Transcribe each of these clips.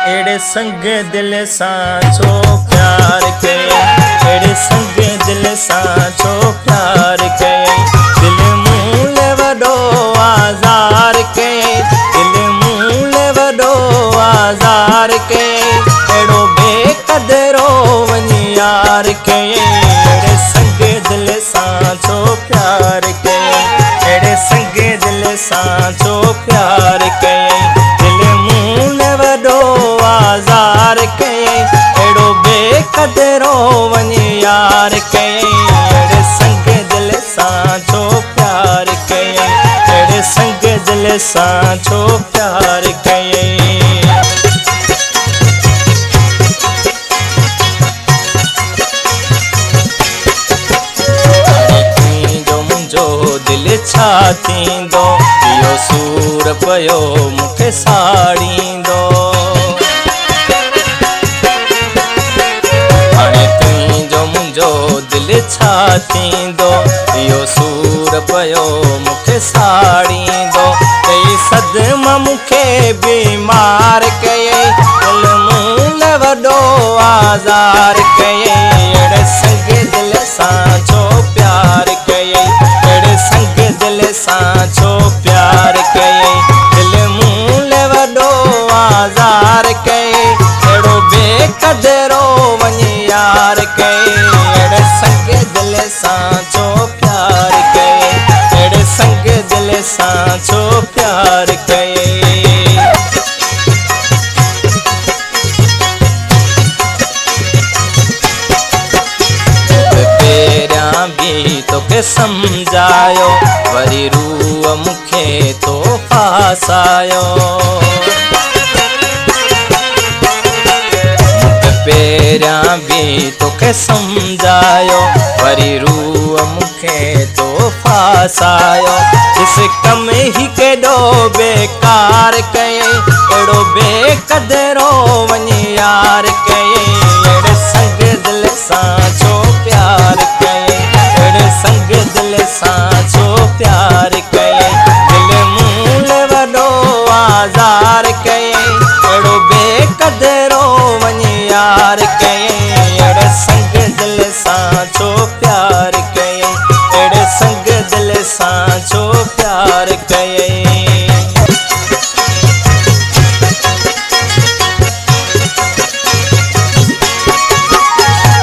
एड़े संग दिल सां छो प्यार कयईं। एड़े संग दिल सां छो प्यार कयईं। दिल मूल वॾो आज़ार कयईं। दिल मूल वॾो आज़ार कयईं। अहिड़ो बेक़दरो वञी यार कयईं। एड़े संग दिल सां छो प्यार कयईं। एड़े संग दिल सां छो प्यार कयईं। दिल मूल वॾो आज़ार कयईं। अहिड़ो बेक़दरो वञी यार कयईं। अहिड़े संग दिल सां छो प्यार कयईं। अहिड़े संग दिल सां छो प्यार कयईं। दिल छा थींदो इहो सूर पियो मूंखे साड़ींदो। हाणे तुंहिंजो मुंहिंजो दिल छा थींदो इहो सूर पियो मूंखे साड़ींदो। कई सदमा मूंखे बीमार कयईं। दिल मूल वॾो आज़ार कयईं। अहिड़े संग दिल सां छो प्यार कयईं। अहिड़े संग दिल सां छो प्यार कयईं। दिल मूल वॾो आज़ार कयईं। अहिड़ो बेक़दरो वञी यार कयईं। अहिड़े संग दिल सां छो प्यार कयईं। अहिड़े संग दिल सां छो प्यार कयईं। पहिरियां बि तोखे सम्झायो वरी रूह मूंखे तो फासायो। पहिरियां बि तोखे सम्झायो वरी रूह मूंखे तो फासायो। इस कम ही केॾो बेकार कयईं। अहिड़ो बेक़दरो वञी यार कयईं। अहिड़े संग दिल सां छो प्यार कयईं। अहिड़े संग दिल सां छो प्यार कयईं। दिल मूल वॾो आज़ार कयईं। अहिड़ो बेक़दरो वञी यार कयईं। अहिड़े संग दिल सां छो प्यार कयईं। अहिड़े संग दिल सां छो प्यार कयईं।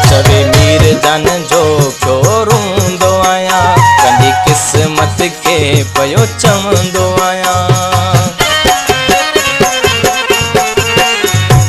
चवे मीर जान जो पियो रूंदो आहियां। कंहिंजी क़िस्मत खे पियो चवंदो आहियां।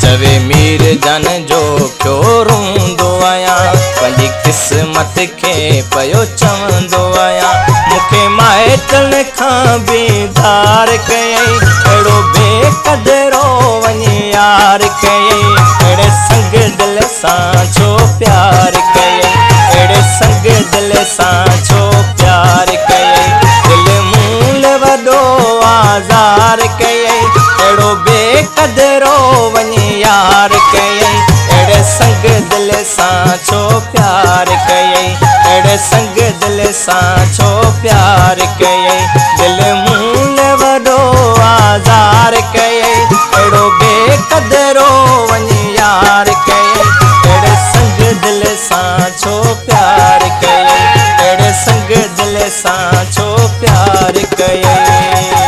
चवे मीर जान जो पियो रूंदो आहियां। पंहिंजी क़िस्मत खे पियो चवंदो आहियां। मूंखे माइटनि खां बेदार कयईं। अहिड़ो बेक़दरो वञी यार कयईं। अहिड़े संग दिल सां छो प्यार कयईं। अहिड़े संग दिल सां छो प्यार कयईं। दिल मूल वॾो आज़ार कयईं। अहिड़ो बेक़दरो वञी यार कयईं। अहिड़े संग दिल सां छो प्यार कयईं। अहिड़े संग दिल सां छो प्यार कयईं। दिल मूल वॾो आज़ार कयईं। अहिड़ो बेक़दरो वञी यार कयईं। अहिड़े संग दिल सां छो प्यार कयईं। अहिड़े संग दिल सां छो प्यार कयईं।